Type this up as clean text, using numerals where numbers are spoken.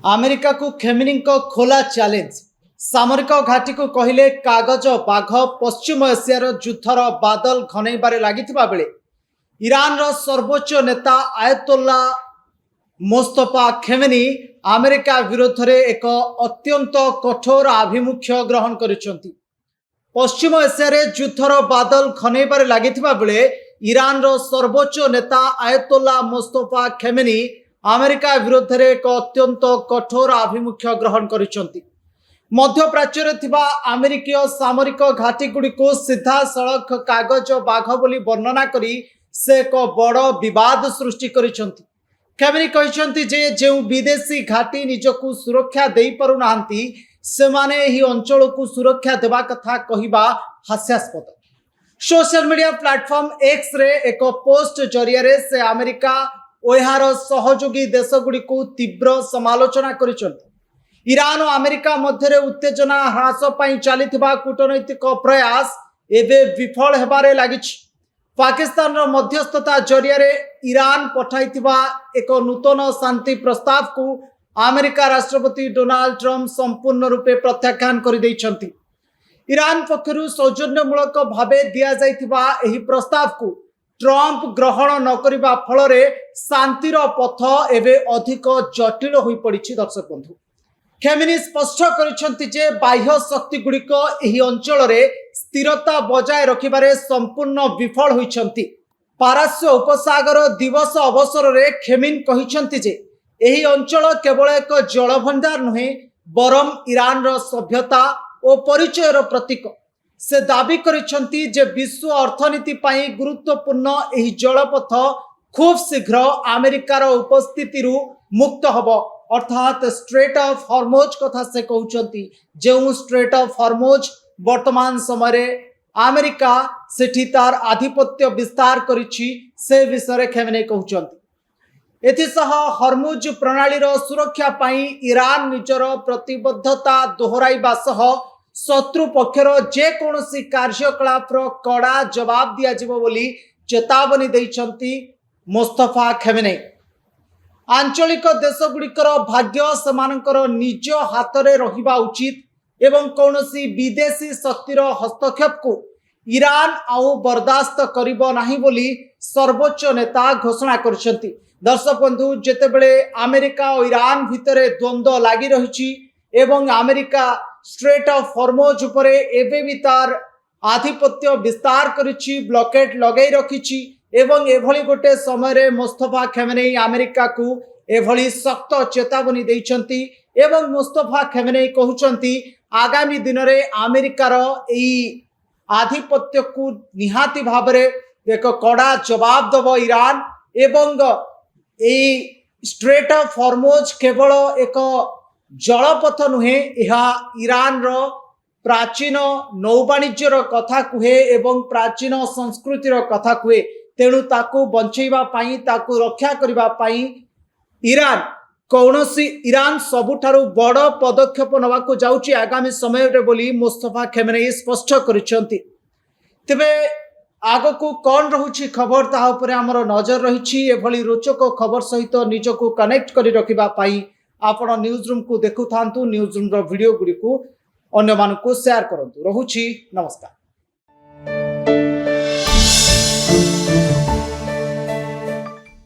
America को खेमिनी खोला challenge सामरिक घाटी को कहले कागज बाघ पश्चिम एशियार युद्धर बादल घनईबारे लागिथिबा बेले ईरान रो सर्वोच्च नेता आयतोल्ला मोस्तफा खेमेनी अमेरिका विरोध में एक अत्यंत कठोर आभिमुख्य ग्रहण करिसेंती। पश्चिम एशियार युद्धर बादल घनईबारे लागिथिबा बेले ईरान रो सर्वोच्च नेता आयतोल्ला मोस्तफा खेमेनी अमेरिका विरोध में एक अत्यंत कठोर आभिमुख्य ग्रहण करिसेंती। मध्य प्राच्यर थिबा अमेरिकीय सामरिक घाटी गुड़ी को सीधा सड़क कागज बाघ बोली वर्णना करी से एक बड़ विवाद सृष्टि करिसेंती। खेमेनी कहिसेंती जे जो विदेशी घाटी निजकू सुरक्षा दे पारु नांती सेमाने ही अंचल को सुरक्षा देवा कथा कहिबा हास्यास्पद। Social media platform X ray एक पोस्ट जरिया से अमेरिका और यार सहयोगी देश गुड़ी को तीव्र समालोचना करिसेंती। ईरान और अमेरिका मध्य उत्तेजना ह्रास चलीथिबा कूटनैतिक प्रयास एवं विफल हेबारे लागिछि। पाकिस्तान रो मध्यस्थता जरिया ईरान पठाइथिबा एक नूतन शांति प्रस्ताव को अमेरिका राष्ट्रपति डोनाल्ड ट्रम्प संपूर्ण रूपे प्रत्याख्यान कर दैछंती। ईरान पक्षरु सौजन्यमूलक भावे दिया जाइथिबा एही प्रस्ताव को ट्रम्प ग्रहण न करिबा फलरे शांतिर पथ एवं अधिक जटिल होई पड़िछि। दर्शक बंधु, खेमेनी स्पष्ट करिसेंती जे बाह्य शक्ति गुड़िक एही अंचल रे स्थिरता बजाय रखिबारे संपूर्ण विफल होइछंती। पारस्य उपसागर दिवस अवसर रे खेमेनी कहिसेंती जे एही अंचल केवल एक जलभंडार नुहे बरम ईरान रो सभ्यता और परिचय रो प्रतीक। से दाबी करिसेंती जे विश्व अर्थनीति पाई गुरुत्वपूर्ण एही जलपथ खूब शीघ्र अमेरिकार उपस्थिति मुक्त हब, अर्थात स्ट्रेट ऑफ हॉर्मुज कथा से कहउचंती। जो स्ट्रेट ऑफ हॉर्मुज वर्तमान समय अमेरिका सेठी तार आधिपत्य विस्तार करिछि से विषय खेमेनी कहउचंती। एथिसह हॉर्मुज प्रणाली सुरक्षा पाई ईरान निजर प्रतिबद्धता दोहराइबा सह शत्रु पक्षर जेकोसी कार्यकलाप कड़ा जवाब दिया जिवो बोली चेतावनी दैछंती मोस्तफा खेमेनी। आंचलिक देश गुड़िकर भाग्य सेमानकर निज हाथ में रहिबा उचित एवं कौनसी विदेशी शक्तिर हस्तक्षेप को ईरान आउ बर्दाश्त करिबो नाही बोली सर्वोच्च नेता घोषणा करछंती। दर्शक बंधु, जेतेबेले अमेरिका और ईरान भितर द्वंद्व लागी रहिछि एवं अमेरिका स्ट्रेट ऑफ हॉर्मुज उपरे एबे भी तार आधिपत्य विस्तार करिछि, ब्लॉकेट लगै रखिछि एवं एभली गोटे समय मोस्तफा खेमेनी अमेरिका को एभली सख्त चेतावनी दैछंती एवं मोस्तफा खेमेनी कहउचंती आगामी दिन में अमेरिकार एई आधिपत्य को निहाती भाबरे एक कड़ा जवाब दब ईरान एवं एई स्ट्रेट ऑफ हॉर्मुज केवल एक जलपथ नुहे, यह ईरान रो प्राचीन नौवाणिज्यर कथा कुहे एवं प्राचीन संस्कृतिर कथा कुहे। तेणु ताकू बंचैबा पाई ताकू रक्षा करिबा पाई ईरान सबुठारु बड़ पदक्षेप नवाकू जाउची आगामी समय रे बोली मोस्तफा खेमेनी स्पष्ट करिसेंती। तेबे आगकू कौन रहुची खबर ताहा उपरे हमर नजर रहिछि। एभली रोचक खबर सहित निजकू कनेक्ट करि रखिबा पाई आपण न्यूज रूम को देखु थांतु। न्यूज रूम रो वीडियो गुडी को अन्य मानकू शेयर करंतु। रहुछि, नमस्कार।